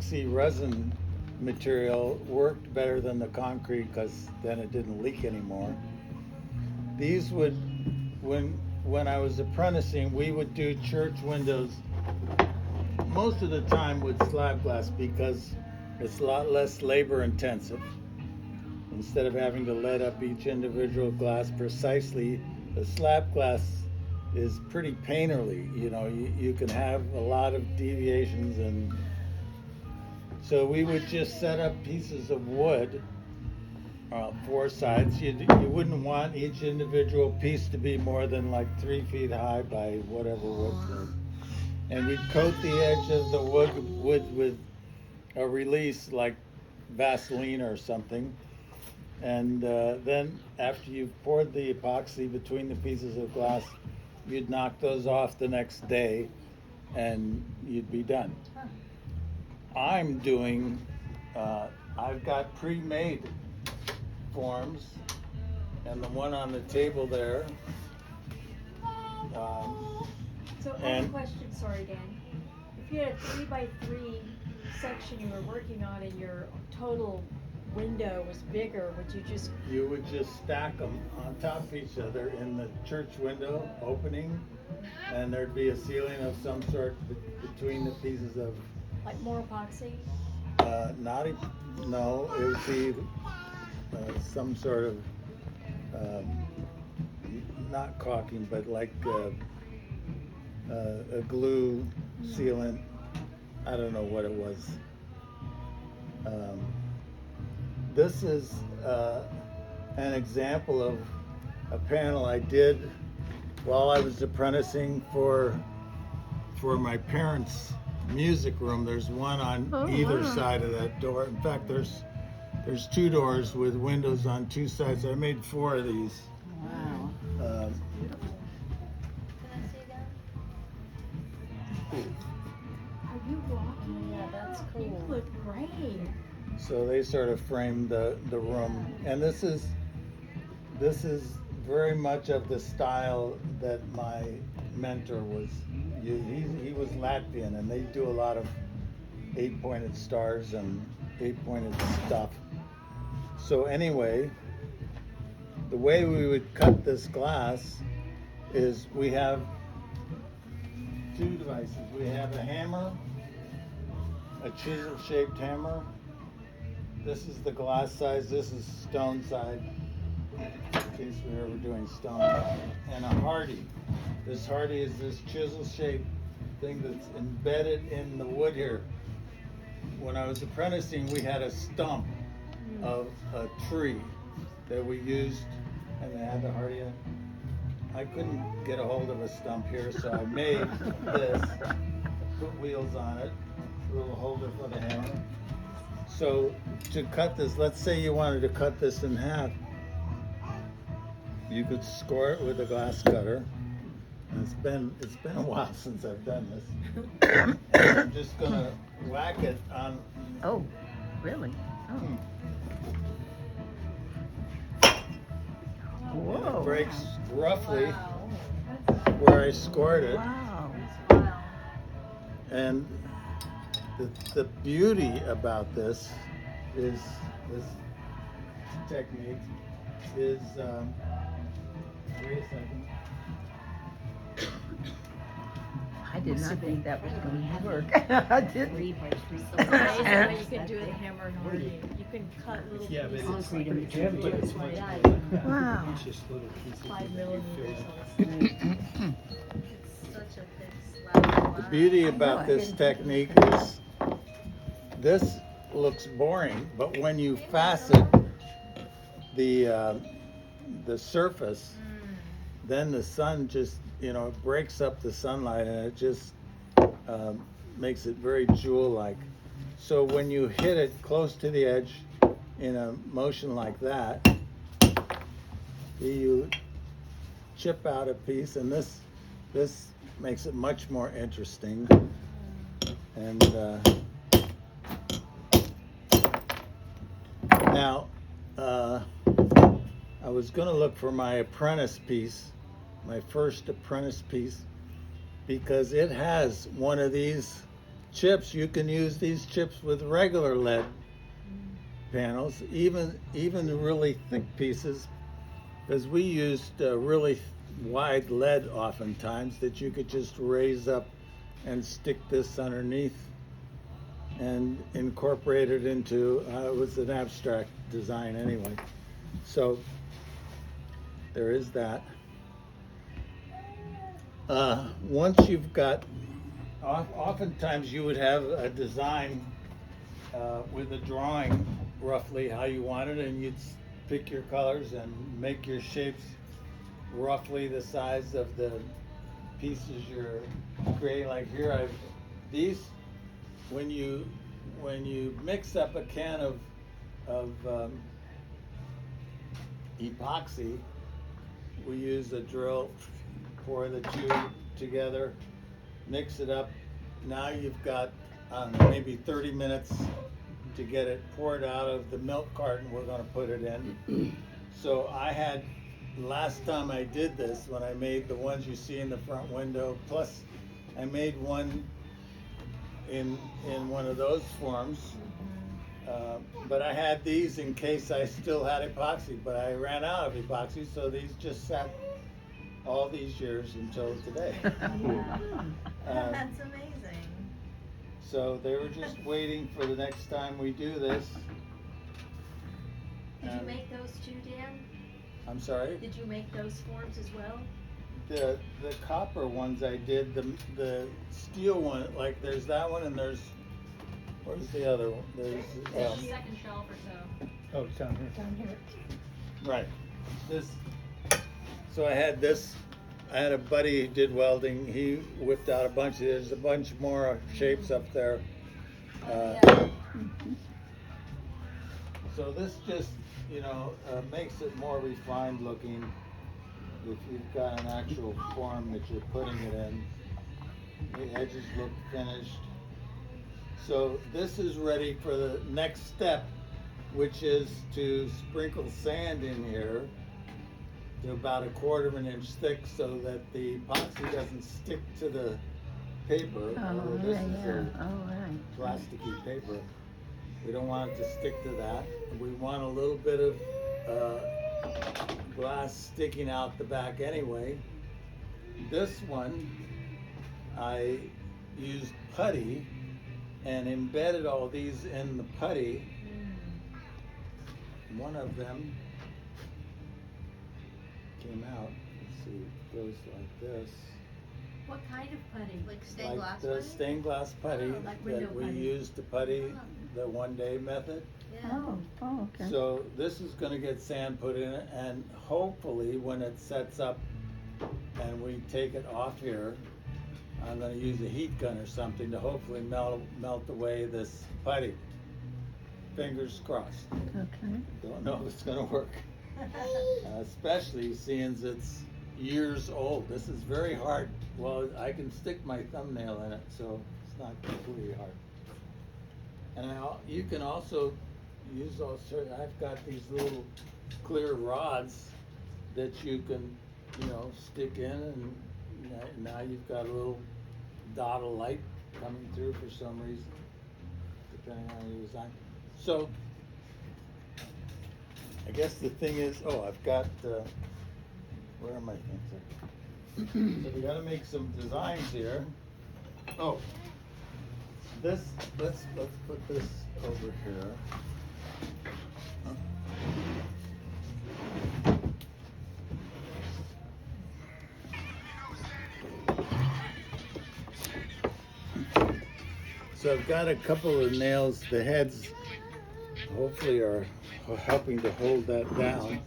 epoxy resin material worked better than the concrete because then it didn't leak anymore. These would, when I was apprenticing, we would do church windows most of the time with slab glass because it's a lot less labor intensive. Instead of having to lead up each individual glass precisely, the slab glass is pretty painterly. You know, you can have a lot of deviations, and so we would just set up pieces of wood, 4 sides. You wouldn't want each individual piece to be more than like 3 feet high by whatever wood. And we'd coat the edge of the wood with a release like Vaseline or something. And then after you've poured the epoxy between the pieces of glass, you'd knock those off the next day and you'd be done. I'm doing, I've got pre-made forms, and the one on the table there. So one question, sorry Dan. If you had a 3x3 section you were working on and your total window was bigger, would you just... You would just stack them on top of each other in the church window opening, and there'd be a ceiling of some sort between the pieces of... Like more epoxy? No, it would be some sort of, not caulking, but like a glue sealant. I don't know what it was. This is an example of a panel I did while I was apprenticing for my parents' music room. There's one on either side of that door. In fact, there's 2 doors with windows on 2 sides. I made 4 of these. Wow. Can I see that? Are you walking? Yeah, that's cool. You look great. So they sort of framed the room, and this is very much of the style that my mentor was using. He was Latvian, and they do a lot of 8-pointed stars and 8-pointed stuff. So anyway, the way we would cut this glass is we have 2 devices. We have a hammer, a chisel-shaped hammer. This is the glass size, this is stone side, in case we're ever doing stone. And a hardy. This hardy is this chisel-shaped thing that's embedded in the wood here. When I was apprenticing, we had a stump of a tree that we used, and they had the hardy. I couldn't get a hold of a stump here, so I made this, put wheels on it, a little holder for the hammer. So to cut this, let's say you wanted to cut this in half, you could score it with a glass cutter. And it's been a while since I've done this. And I'm just gonna whack it on. Oh, really? Oh. And Whoa. it breaks roughly Wow. where I scored it. Wow. Wow. And the beauty about this is this technique is, wait a second. I did not think that was going to work. I didn't. It's amazing how you can do the hammer and hardy. You can cut little Yeah, but pieces. it's Concrete like, and yeah, but material. it's much Yeah. more than that. Wow. It's just little pieces. 5 that you millimeters fill on this. It's such a thick slab. The beauty I know, about I this didn't technique is this looks boring, but when you facet the surface, then the sun just, breaks up the sunlight, and it just makes it very jewel-like. So when you hit it close to the edge in a motion like that, you chip out a piece, and this makes it much more interesting. And now I was going to look for my apprentice piece, my first apprentice piece, because it has one of these chips, you can use these chips with regular lead panels, even the really thick pieces, because we used really wide lead oftentimes that you could just raise up and stick this underneath and incorporate it into, it was an abstract design anyway. So there is that. Once you've got, oftentimes you would have a design with a drawing roughly how you want it, and you'd pick your colors and make your shapes roughly the size of the pieces you're creating. Like here, these, when you mix up a can of epoxy, we use a drill, pour the two together, mix it up. Now you've got maybe 30 minutes to get it poured out of the milk carton we're going to put it in. So I had, last time I did this, when I made the ones you see in the front window, plus I made one in one of those forms, but I had these in case I still had epoxy, but I ran out of epoxy, so these just sat all these years until today. That's amazing. So they were just waiting for the next time we do this. Did you make those too, Dan? I'm sorry? Did you make those forms as well? The copper ones I did, the steel one, like there's that one, and there's, where's the other one? There's Second shelf or so. oh, it's down here. Down here. Right. This. So I had this. I had a buddy who did welding. He whipped out a bunch. There's a bunch more shapes up there. So this just, makes it more refined looking. If you've got an actual form that you're putting it in, the edges look finished. So this is ready for the next step, which is to sprinkle sand in here to about 1/4 of an inch thick so that the epoxy doesn't stick to the paper. This is a plasticky paper. We don't want it to stick to that. We want a little bit of glass sticking out the back anyway. This one, I used putty and embedded all these in the putty. One of them came out. Let's see, it goes like this. What kind of putty? Like stained glass the putty? stained glass putty like window that we putty. used to putty the one-day method. Yeah. Oh, okay. So this is going to get sand put in it, and hopefully when it sets up and we take it off here, I'm going to use a heat gun or something to hopefully melt away this putty. Fingers crossed. Okay. Don't know if it's going to work, especially seeing it's years old. This is very hard. Well, I can stick my thumbnail in it, so it's not completely hard. And you can also use all sorts. I've got these little clear rods that you can, stick in, and now you've got a little dot of light coming through for some reason, depending on your design. So I guess the thing is, I've got, where are my things? So we got to make some designs here. Let's put this over here. So I've got a couple of nails. The heads hopefully are helping to hold that down.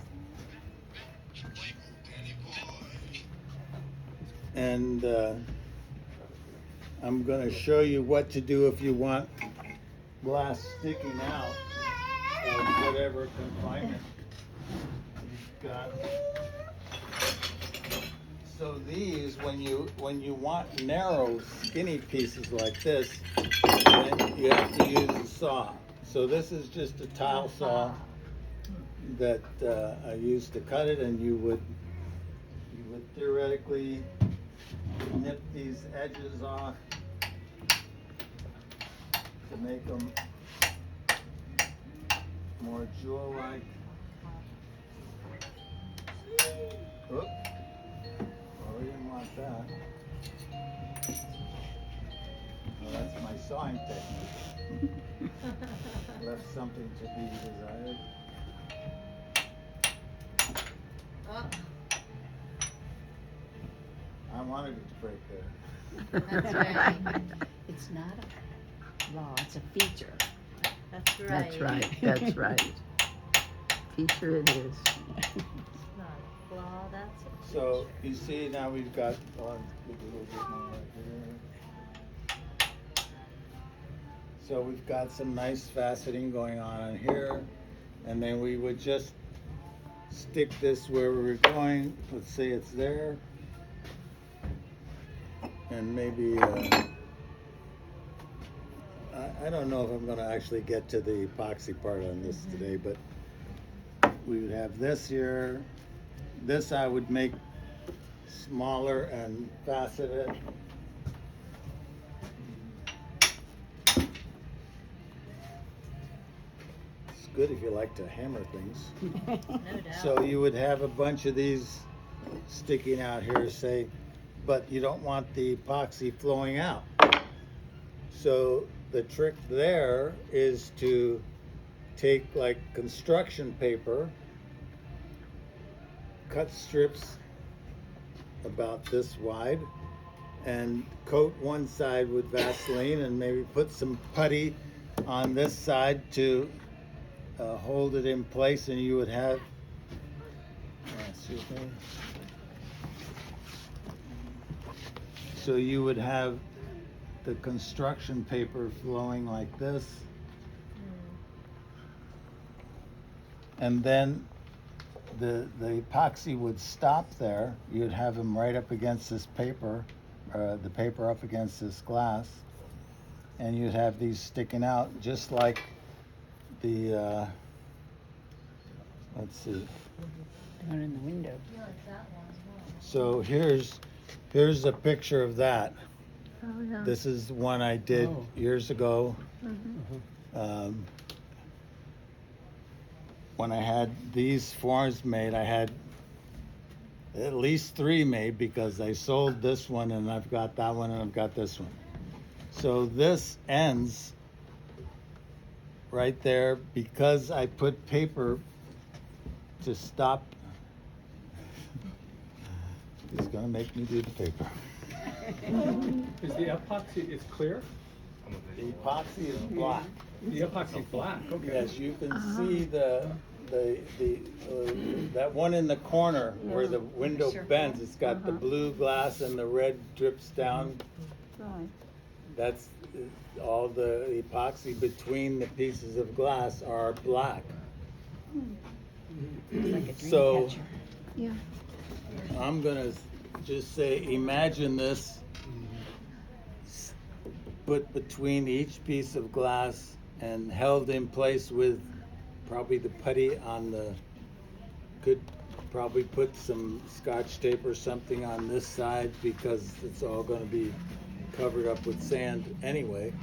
And I'm going to show you what to do if you want glass sticking out of whatever confinement you've got. So these, when you want narrow, skinny pieces like this, then you have to use a saw. So this is just a tile saw that I used to cut it, and you would theoretically nip these edges off to make them more jewel-like. Oop. Oh, we didn't want that. Well, that's my sawing technique. Left something to be desired. Oh, I wanted it to break there. That's right. It's not a flaw, it's a feature. That's right. That's right, that's right. Feature it is. It's not a flaw, that's a So feature. you see now we've got one a little bit more right here. So we've got some nice faceting going on here, and then we would just stick this where we're going. Let's say it's there, and maybe I don't know if I'm going to actually get to the epoxy part on this today, but we would have this here. This I would make smaller and facet it. It's good if you like to hammer things. No doubt. So you would have a bunch of these sticking out here, say, but you don't want the epoxy flowing out. So the trick there is to take like construction paper, cut strips about this wide, and coat one side with Vaseline and maybe put some putty on this side to hold it in place, and you would have excuse me. So you would have the construction paper flowing like this, and then the epoxy would stop there. You'd have them right up against this paper, the paper up against this glass, and you'd have these sticking out just like the let's see. Down in the window. You like that one as well. So here's a picture of that. Oh, yeah. This is one I did years ago. When I had these forms made, I had at least 3 made because I sold this one, and I've got that one, and I've got this one. So this ends right there because I put paper to stop. He's gonna make me do the paper. Is the epoxy is clear? The epoxy is black. The epoxy black. Okay. Yes, you can see the that one in the corner where the window bends. It's got the blue glass and the red drips down. Right. That's all the epoxy between the pieces of glass are black. It's like a dream So- catcher. Yeah. I'm gonna just say, imagine this put between each piece of glass and held in place with probably the putty on the, could probably put some scotch tape or something on this side because it's all gonna be covered up with sand anyway.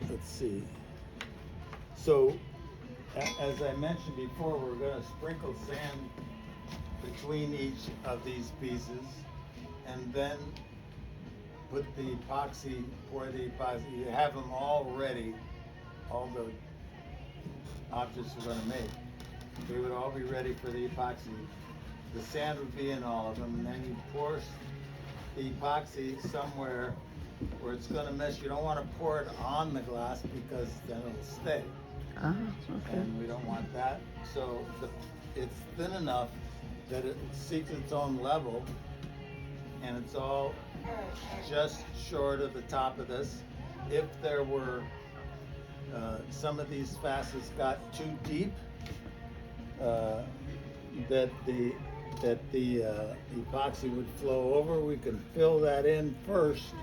Let's see. So, as I mentioned before, we're going to sprinkle sand between each of these pieces, and then put the epoxy, pour the epoxy. You have them all ready, all the objects we're going to make. They would all be ready for the epoxy. The sand would be in all of them, and then you pour the epoxy somewhere where it's going to mess. You don't want to pour it on the glass because then it'll stay. Okay. And we don't want that. So it's thin enough that it seeks its own level, and it's all just short of the top of this. If there were some of these facets got too deep, that the epoxy would flow over, we can fill that in first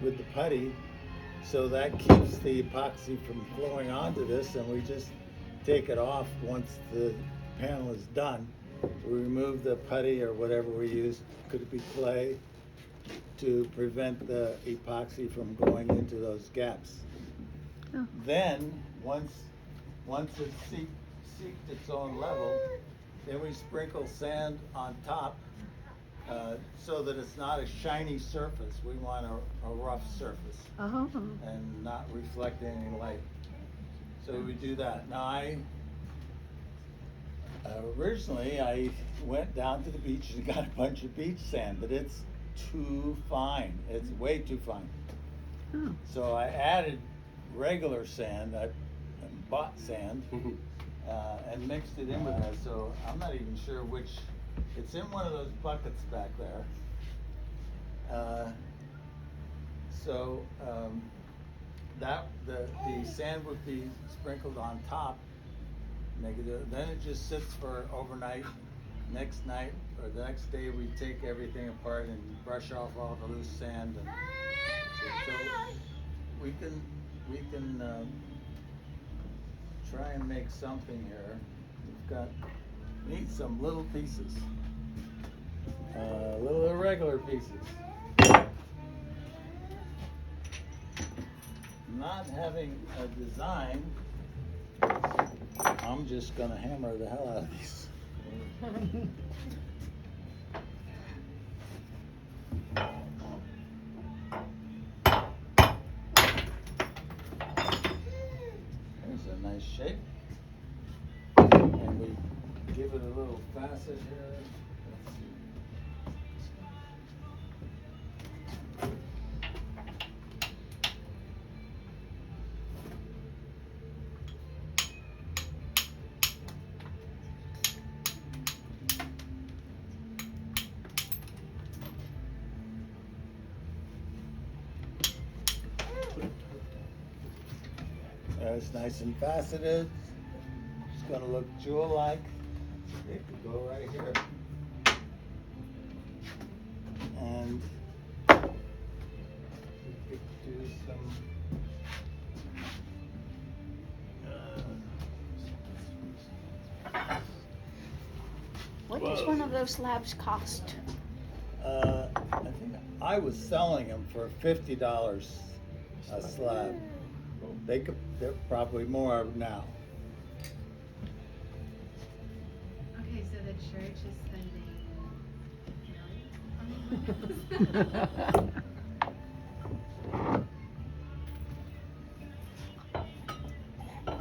with the putty. So that keeps the epoxy from flowing onto this, and we just take it off once the panel is done. we remove the putty or whatever we use, could it be clay, to prevent the epoxy from going into those gaps. Oh. Then, once it's seeked its own level, then we sprinkle sand on top so that it's not a shiny surface. We want a rough surface Oh. and not reflect any light. So we do that. Now originally I went down to the beach and got a bunch of beach sand, but it's too fine. It's way too fine. Oh. So I added regular sand. I bought sand and mixed it in with that. So I'm not even sure which. It's in one of those buckets back there. That the sand would be sprinkled on top. Then it just sits for overnight. Next night or the next day, we take everything apart and brush off all the loose sand. And so we can try and make something here. We need some little pieces, little irregular pieces. Not having a design, I'm just gonna hammer the hell out of these. There's a nice shape. And we give it a little facet here. Let's see. It's nice and faceted. It's going to look jewel-like. It could go right here. And we could do some. What does one of those slabs cost? I think I was selling them for $50 a slab. They're probably more now. Okay, so the church is spending millions on these.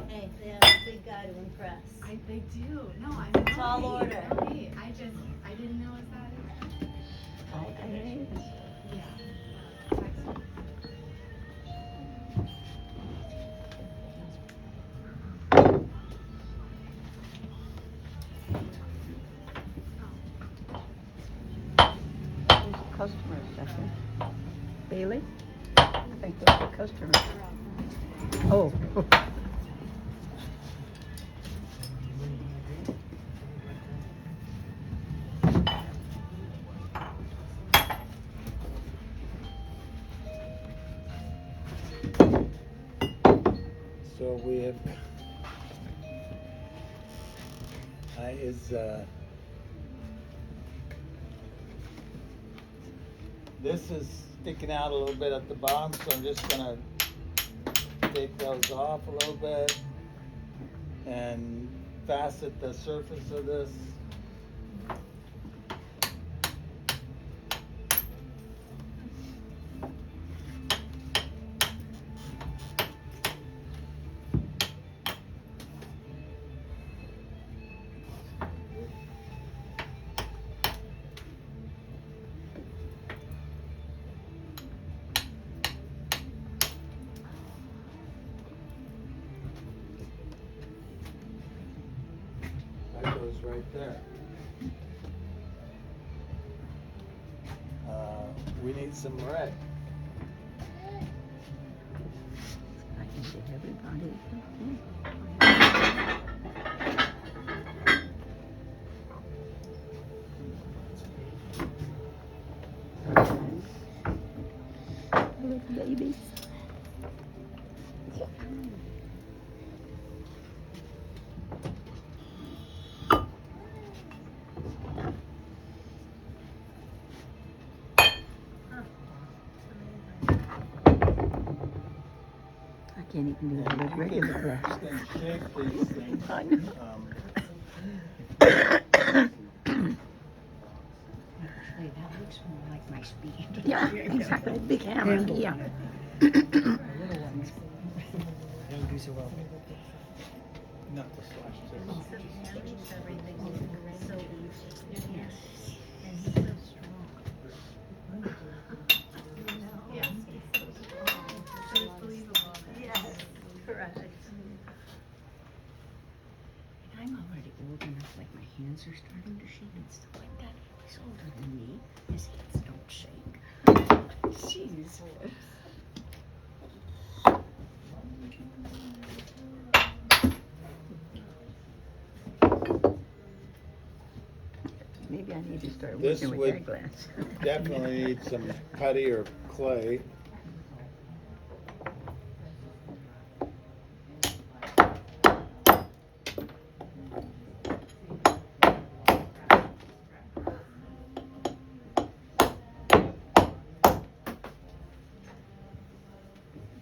Hey, they have a big guy to impress. They do. No, I mean, Tall order. Okay, I didn't know it that. Yeah. Customers, I think. Bailey? I think those are customers. Oh. So we have. This is sticking out a little bit at the bottom, so I'm just gonna take those off a little bit and facet the surface of this. That goes right there. We need some red. I can see everybody. Little babies. can't even do that with You regular can grass. shape these things. I know. Actually, that looks more like my speed. Yeah, exactly. Big hammer. Yeah. Not the slash six. That makes everything so easy. Yes. And he's so strong. Yes, he's so strong. So it's believable. Yes, correct. And I'm already old enough, like my hands are starting to shake and stuff like that. He's older than me. His hands don't shake. Jeez. Maybe I need to start This working with would that glass. Definitely need some putty or clay.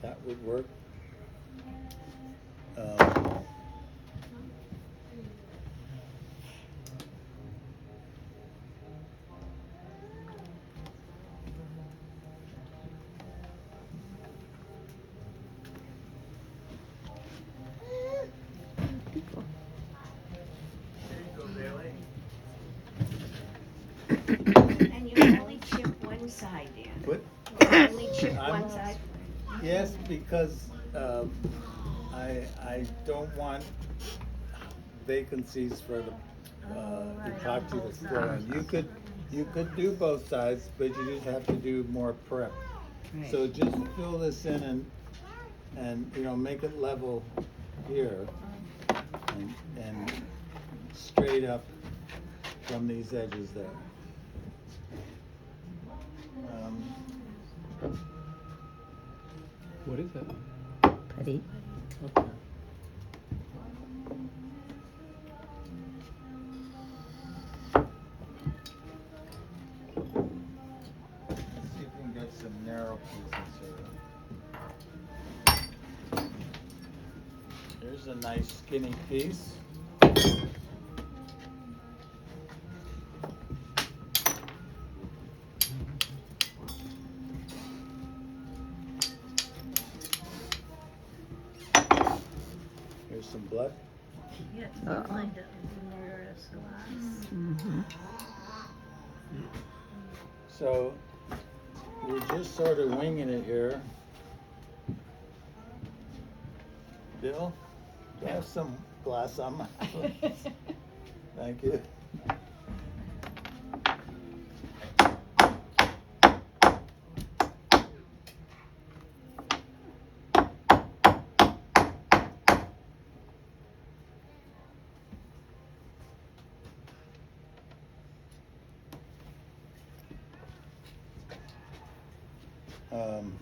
That would work. And you only chip one side in. But You only chip I'm- one side. yes, because I don't want vacancies for the epoxy to flow in. You could do both sides, but you just have to do more prep. Right. So just fill this in and you know, make it level here and straight up from these edges there. What is that? Putty. Okay. Let's see if we can get some narrow pieces here. There's a nice skinny piece. Here's some blood. Yes, Uh-oh. like the nearest glass. Mm-hmm. So we're just sort of winging it here. Bill, do I have some glass on my foot? Thank you. Um,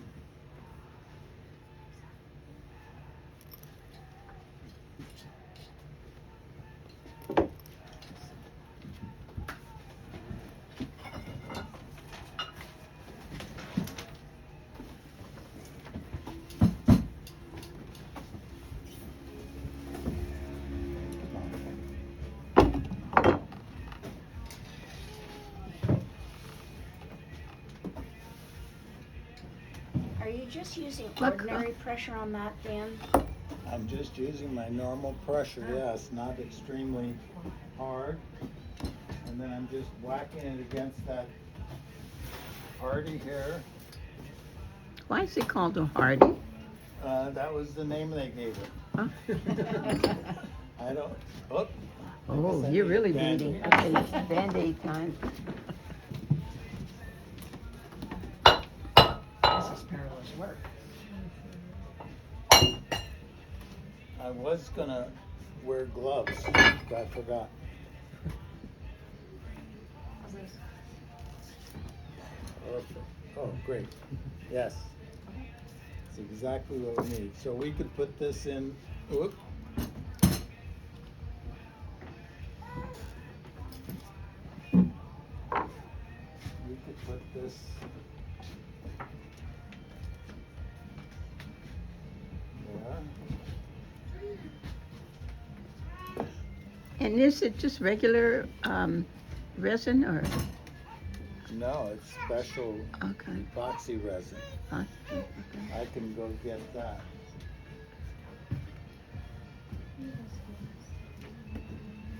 Are you just using Look. ordinary pressure on that, Dan? I'm just using my normal pressure, yes, not extremely hard. And then I'm just whacking it against that hardy here. Why is it called a hardy? That was the name they gave it. Huh? I don't, oh. I Oh, guess I you're need a really Band-Aid. bleeding. Okay, it's Band-Aid time. This is perilous work. I was gonna wear gloves, but I forgot. Perfect. Oh, great. Yes. It's exactly what we need. So we could put this in, whoop. We could put this there. And is it just regular resin or? No, it's special Okay. epoxy resin. Okay. I can go get that.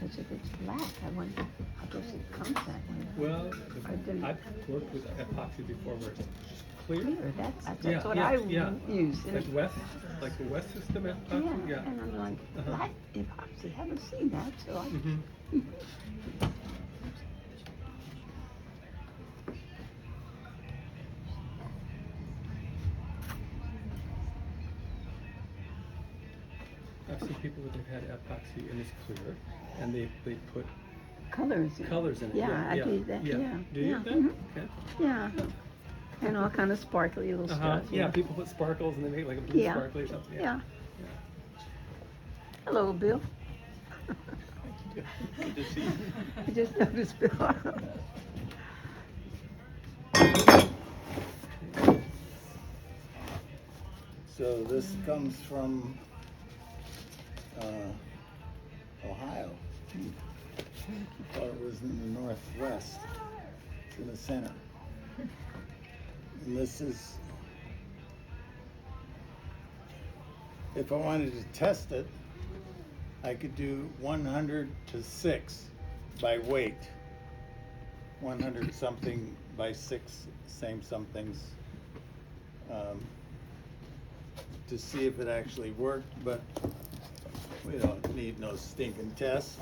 Because if it's black, I wonder, I guess it comes that way. Well, I didn't- I've worked with epoxy before where it's just clear. Clear, that's Yeah, what yeah, I yeah. use. And Like West, like the West system epoxy, yeah, yeah. and I'm like, Uh-huh. black epoxy, haven't seen that, so I. Mhm. I've seen people that have had epoxy and it's clear, and they put Colors. colors in it. Yeah, I do that, yeah. Do you yeah, do that? mhm, Okay. Yeah, and all kind of sparkly little Uh-huh. stuff. Yeah, people put sparkles and they make like a blue Yeah. sparkly or something. Yeah. Hello, Bill. Good to see you. I just noticed Bill. So this comes from Ohio. Thought it was in the Northwest. It's in the center. And this is, if I wanted to test it, I could do 100 to 6 by weight. 100 something by 6, same somethings. To see if it actually worked, but we don't need no stinking test.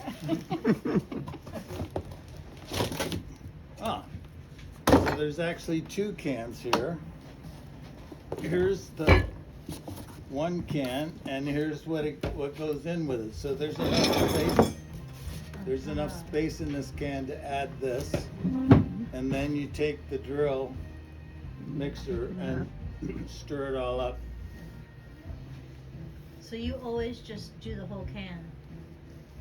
So there's actually 2 cans here. Here's the 1 can, and here's what goes in with it. So there's enough space. There's enough space in this can to add this, and then you take the drill mixer and stir it all up. So you always just do the whole can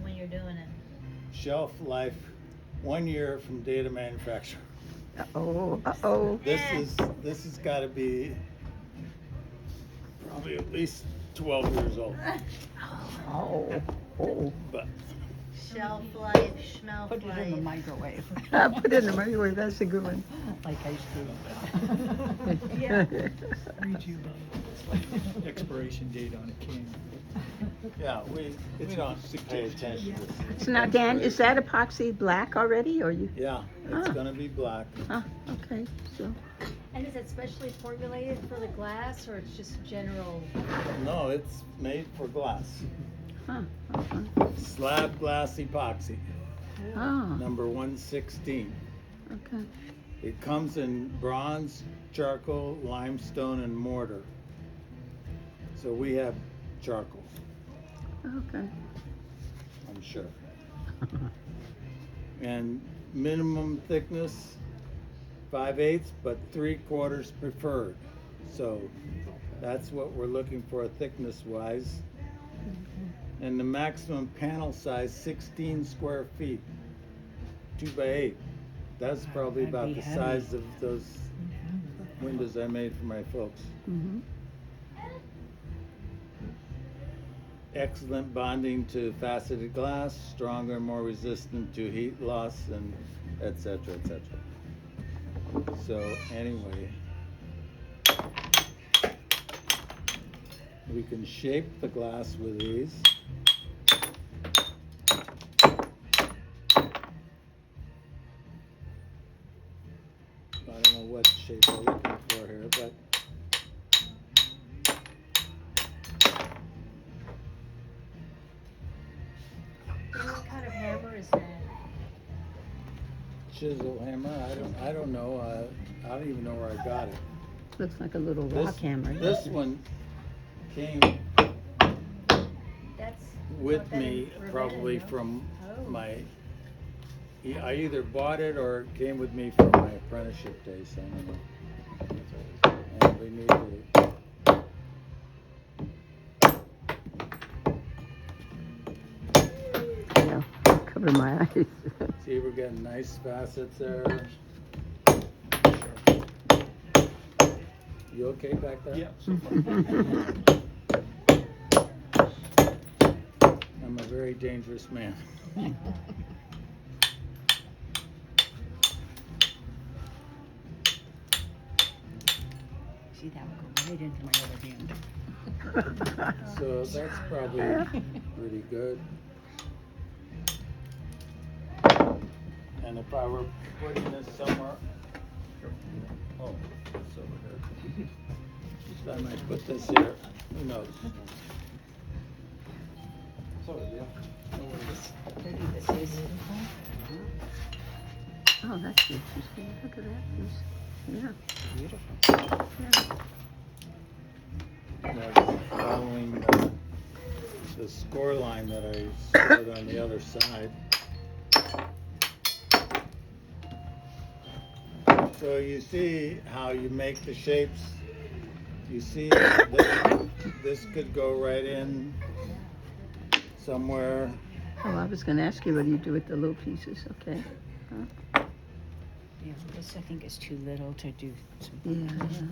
when you're doing it? Shelf life 1 year from date of manufacture. Uh-oh. This has got to be probably at least 12 years old. Oh. But Shelf life, schmelf Put it in the life. microwave. Put it in the microwave, that's a good one. Like ice cream. Yeah. Read you the expiration date on a can. yeah, we don't pay attention to this. So now, Dan, is that epoxy black already, or you? Yeah, it's Ah. gonna be black. Okay, so. And is it specially formulated for the glass, or it's just general? No, it's made for glass. Okay. Slab glass epoxy, Oh, number 116. okay. It comes in bronze, charcoal, limestone, and mortar. So we have charcoal, Okay. I'm sure. And minimum thickness, 5/8, but 3/4 preferred. So that's what we're looking for thickness wise. And the maximum panel size, 16 square feet, 2x8. That's probably That'd about be the heavy. size of those windows I made for my folks. Mm-hmm. Excellent bonding to faceted glass, stronger and more resistant to heat loss, and et cetera, et cetera. So anyway, we can shape the glass with these. I don't know what shape we're looking for here, but And what kind of hammer is that? chisel hammer, I don't know, I don't even know where I got it. Looks like a little rock hammer. This doesn't it? one came That's. with not that me in probably Ravenna, no? from Oh. my, I either bought it or it came with me from my apprenticeship days, I don't know. And we need to, Yeah, cover my eyes. see, we're getting nice facets there. You okay back there? Yeah, so far. I'm a very very dangerous man. See, that would go right into my other hand. So that's probably pretty good. And if I were putting this somewhere, oh, it's over here. If I might put this here, who knows? Pretty this is. Oh, that's interesting. Look at that piece. Yeah. Beautiful. Yeah. That's following the score line that I scored on the other side. So you see how you make the shapes. You see that this could go right in somewhere. Oh, I was going to ask you what do you do with the little pieces. Okay. Yeah, this I think is too little to do some. Yeah, yeah.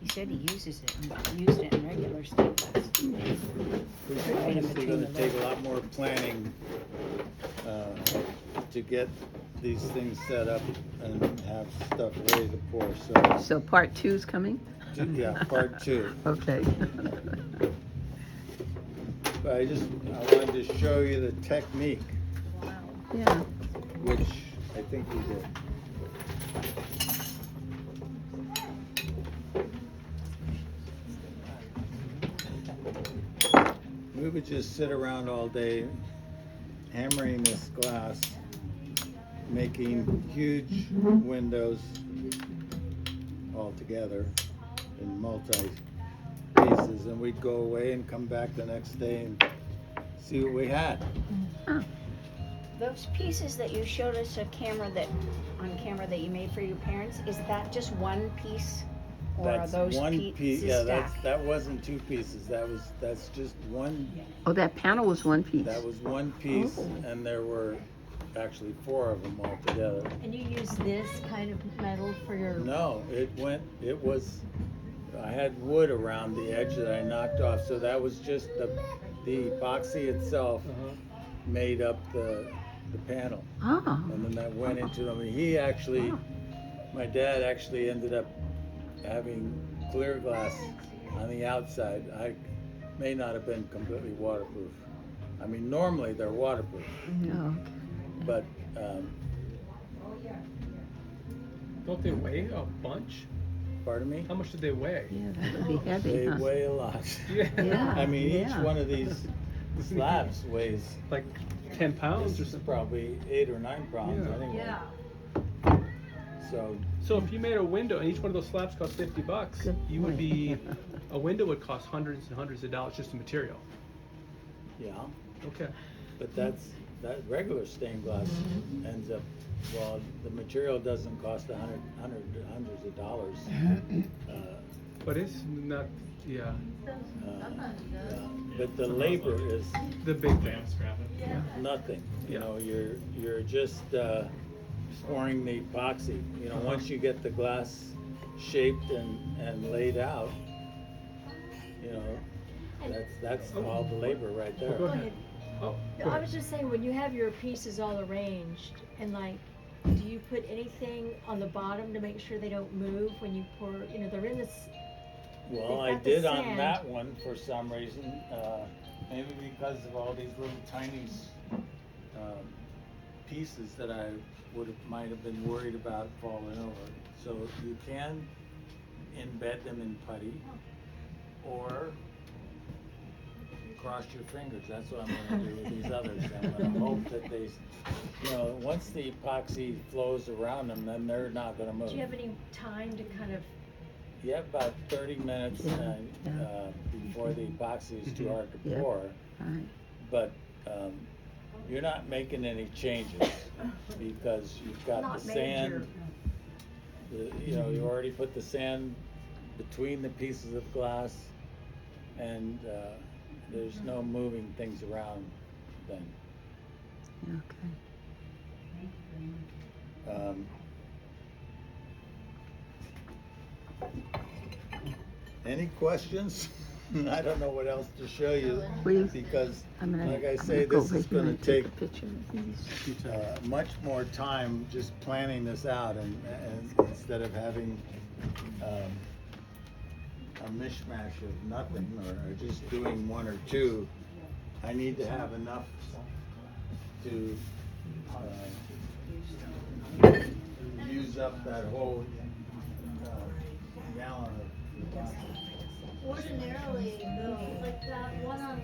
He said he uses it, used it in regular stained glass. It's obviously going to take a lot more planning to get these things set up and have stuff ready to pour. So part 2's coming? Yeah, part 2. Okay. But I wanted to show you the technique, Yeah. which I think we did. We would just sit around all day hammering this glass, making huge windows all together in multi pieces, and we'd go away and come back the next day and see what we had. Those pieces that you showed us on camera that you made for your parents, is that just one piece? Or That's are those one pieces piece. Yeah, stacked? that wasn't 2 pieces. That's just one. Oh, that panel was one piece. That was one piece, Oh. and there were actually 4 of them all together. And you use this kind of metal for your. No, I had wood around the edge that I knocked off, so that was just the epoxy itself made up the panel. Oh. And then that went into them. My dad actually ended up having clear glass on the outside. I may not have been completely waterproof. I mean, normally they're waterproof, Oh. but Don't they weigh a bunch? pardon me? How much do they weigh? Yeah, that would be heavy, They huh? weigh a lot. Yeah. I mean, each yeah. one of these slabs weighs Like 10 pounds this or is something? probably 8 or 9 pounds Yeah. anyway. Yeah. So So if you made a window and each one of those slabs cost $50, Good you would point. be, a window would cost hundreds and hundreds of dollars just in material. yeah, Okay. but that regular stained glass ends up. Well, the material doesn't cost hundreds of dollars. But it's not, yeah, Yeah. But the labor is the big thing. nothing. You Yeah. know, you're just pouring the epoxy. You know, once you get the glass shaped and laid out, you know, that's all the labor right Go there. ahead. Oh, go I ahead. was just saying, when you have your pieces all arranged, and like, do you put anything on the bottom to make sure they don't move when you pour, they're in this, Well, They've I got the did on sand. that one for some reason, maybe because of all these little tiny pieces that I might have been worried about falling over. So you can embed them in putty or cross your fingers. That's what I'm gonna do with these others. I'm gonna hope that they, once the epoxy flows around them, then they're not gonna move. do you have any time to kind of, You have about 30 minutes Yeah. before the epoxy is too hard to Yeah. pour, Right. but you're not making any changes because you've got not the major? sand. You already put the sand between the pieces of glass, and there's no moving things around then. Okay. Any questions? I don't know what else to show you Please. because, I'm gonna, like I I'm say, gonna go this over is here gonna and take a picture of these. much more time just planning this out and instead of having a mishmash of nothing or just doing one or two. I need to have enough to use up that whole gallon of. Ordinarily, though, like that one on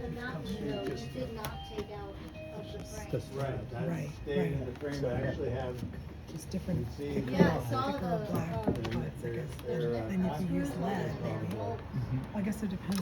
the map show, you did not take out of the frame. That's Right, that Right, stayed in right. the frame. I actually have. Just different, See, thicker, Yeah, I saw thicker the, black um, parts, I guess. they're, And if you use lead, maybe. I guess it depends